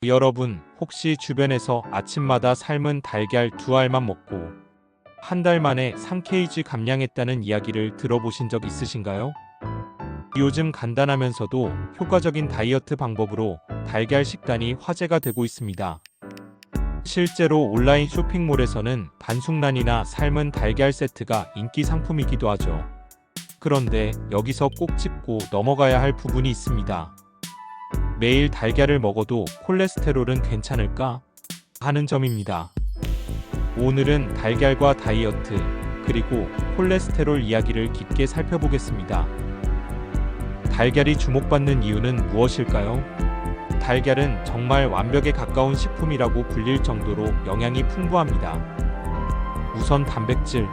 여러분, 혹시 주변에서 아침마다 삶은 달걀 2알만 먹고 한 달 만에 3kg 감량했다는 이야기를 들어보신 적 있으신가요? 요즘 간단하면서도 효과적인 다이어트 방법으로 달걀 식단이 화제가 되고 있습니다. 실제로 온라인 쇼핑몰에서는 반숙란이나 삶은 달걀 세트가 인기 상품이기도 하죠. 그런데 여기서 꼭 짚고 넘어가야 할 부분이 있습니다. 매일 달걀을 먹어도 콜레스테롤은 괜찮을까? 하는 점입니다. 오늘은 달걀과 다이어트, 그리고 콜레스테롤 이야기를 깊게 살펴보겠습니다. 달걀이 주목받는 이유는 무엇일까요? 달걀은 정말 완벽에 가까운 식품이라고 불릴 정도로 영양이 풍부합니다. 우선 단백질.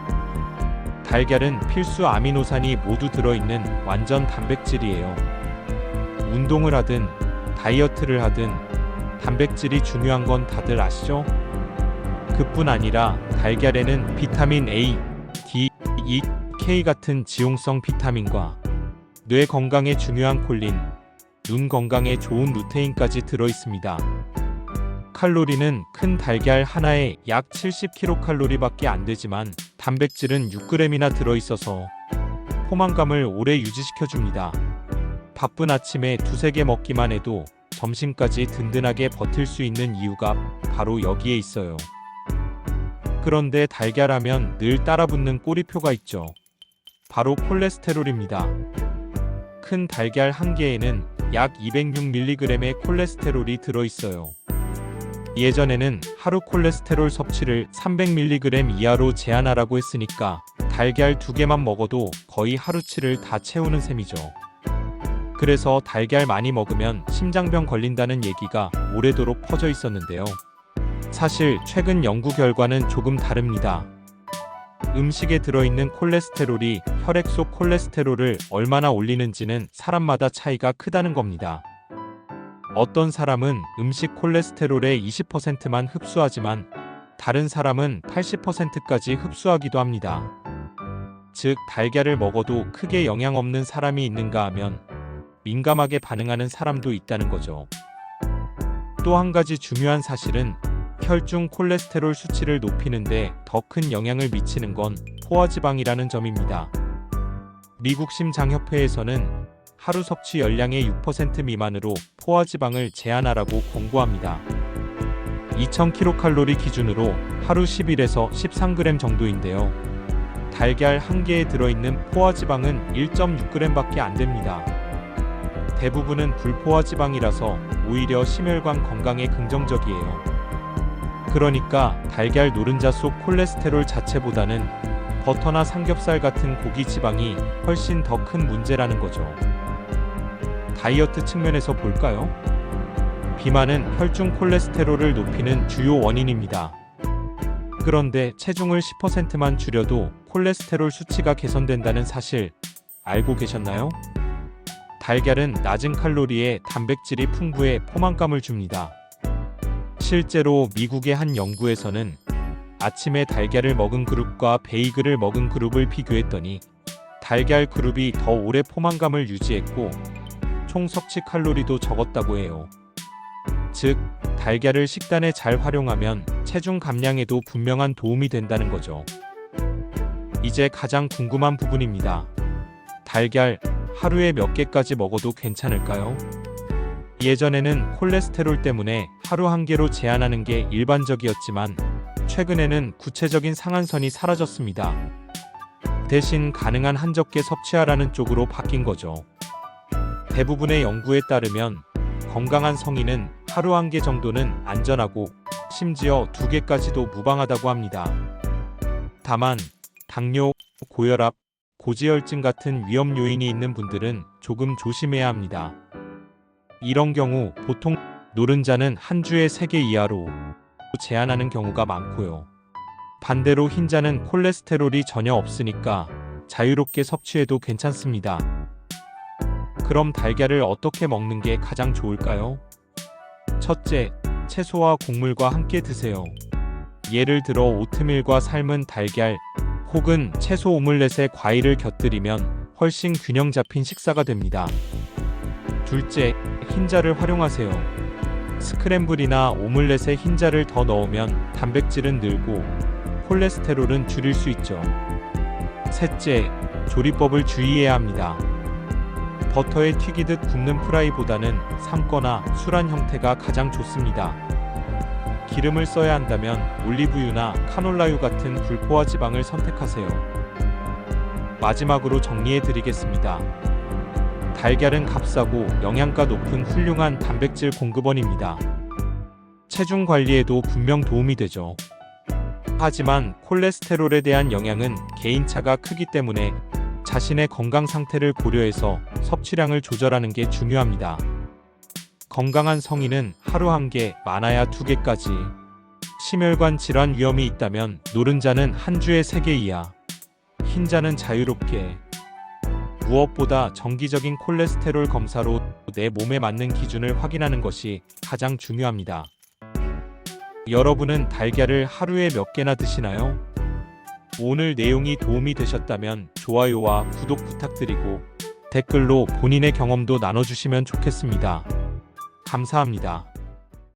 달걀은 필수 아미노산이 모두 들어있는 완전 단백질이에요. 운동을 하든 다이어트를 하든 단백질이 중요한 건 다들 아시죠? 그뿐 아니라 달걀에는 비타민 A, D, E, K 같은 지용성 비타민과 뇌 건강에 중요한 콜린, 눈 건강에 좋은 루테인까지 들어있습니다. 칼로리는 큰 달걀 하나에 약 70kcal밖에 안 되지만 단백질은 6g이나 들어있어서 포만감을 오래 유지시켜줍니다. 바쁜 아침에 2-3개 먹기만 해도 점심까지 든든하게 버틸 수 있는 이유가 바로 여기에 있어요. 그런데 달걀하면 늘 따라붙는 꼬리표가 있죠. 바로 콜레스테롤입니다. 큰 달걀 한 개에는 약 206mg의 콜레스테롤이 들어있어요. 예전에는 하루 콜레스테롤 섭취를 300mg 이하로 제한하라고 했으니까 달걀 2개만 먹어도 거의 하루치를 다 채우는 셈이죠. 그래서 달걀 많이 먹으면 심장병 걸린다는 얘기가 오래도록 퍼져 있었는데요. 사실 최근 연구 결과는 조금 다릅니다. 음식에 들어있는 콜레스테롤이 혈액 속 콜레스테롤을 얼마나 올리는지는 사람마다 차이가 크다는 겁니다. 어떤 사람은 음식 콜레스테롤의 20%만 흡수하지만 다른 사람은 80%까지 흡수하기도 합니다. 즉, 달걀을 먹어도 크게 영향 없는 사람이 있는가 하면 민감하게 반응하는 사람도 있다는 거죠. 또 한 가지 중요한 사실은 혈중 콜레스테롤 수치를 높이는데 더 큰 영향을 미치는 건 포화지방이라는 점입니다. 미국 심장협회에서는 하루 섭취 열량의 6% 미만으로 포화지방을 제한하라고 권고합니다. 2000kcal 기준으로 하루 11에서 13g 정도인데요. 달걀 한 개에 들어있는 포화지방은 1.6g밖에 안 됩니다. 대부분은 불포화지방이라서 오히려 심혈관 건강에 긍정적이에요. 그러니까 달걀 노른자 속 콜레스테롤 자체보다는 버터나 삼겹살 같은 고기 지방이 훨씬 더 큰 문제라는 거죠. 다이어트 측면에서 볼까요? 비만은 혈중 콜레스테롤을 높이는 주요 원인입니다. 그런데 체중을 10%만 줄여도 콜레스테롤 수치가 개선된다는 사실 알고 계셨나요? 달걀은 낮은 칼로리에 단백질이 풍부해 포만감을 줍니다. 실제로 미국의 한 연구에서는 아침에 달걀을 먹은 그룹과 베이글을 먹은 그룹을 비교했더니 달걀 그룹이 더 오래 포만감을 유지했고 총 섭취 칼로리도 적었다고 해요. 즉, 달걀을 식단에 잘 활용하면 체중 감량에도 분명한 도움이 된다는 거죠. 이제 가장 궁금한 부분입니다. 달걀 하루에 몇 개까지 먹어도 괜찮을까요? 예전에는 콜레스테롤 때문에 하루 한 개로 제한하는 게 일반적이었지만 최근에는 구체적인 상한선이 사라졌습니다. 대신 가능한 한 적게 섭취하라는 쪽으로 바뀐 거죠. 대부분의 연구에 따르면 건강한 성인은 하루 한 개 정도는 안전하고 심지어 2개까지도 무방하다고 합니다. 다만 당뇨, 고혈압, 고지혈증 같은 위험 요인이 있는 분들은 조금 조심해야 합니다. 이런 경우 보통 노른자는 한 주에 3개 이하로 제한하는 경우가 많고요. 반대로 흰자는 콜레스테롤이 전혀 없으니까 자유롭게 섭취해도 괜찮습니다. 그럼 달걀을 어떻게 먹는 게 가장 좋을까요? 첫째, 채소와 곡물과 함께 드세요. 예를 들어 오트밀과 삶은 달걀 혹은 채소 오믈렛에 과일을 곁들이면 훨씬 균형 잡힌 식사가 됩니다. 둘째, 흰자를 활용하세요. 스크램블이나 오믈렛에 흰자를 더 넣으면 단백질은 늘고 콜레스테롤은 줄일 수 있죠. 셋째, 조리법을 주의해야 합니다. 버터에 튀기듯 굽는 프라이보다는 삶거나 술한 형태가 가장 좋습니다. 기름을 써야 한다면 올리브유나 카놀라유 같은 불포화 지방을 선택하세요. 마지막으로 정리해 드리겠습니다. 달걀은 값싸고 영양가 높은 훌륭한 단백질 공급원입니다. 체중 관리에도 분명 도움이 되죠. 하지만 콜레스테롤에 대한 영향은 개인차가 크기 때문에 자신의 건강 상태를 고려해서 섭취량을 조절하는 게 중요합니다. 건강한 성인은 하루 1개, 많아야 2개까지. 심혈관 질환 위험이 있다면 노른자는 한 주에 3개 이하. 흰자는 자유롭게. 무엇보다 정기적인 콜레스테롤 검사로 내 몸에 맞는 기준을 확인하는 것이 가장 중요합니다. 여러분은 달걀을 하루에 몇 개나 드시나요? 오늘 내용이 도움이 되셨다면 좋아요와 구독 부탁드리고 댓글로 본인의 경험도 나눠주시면 좋겠습니다. 감사합니다.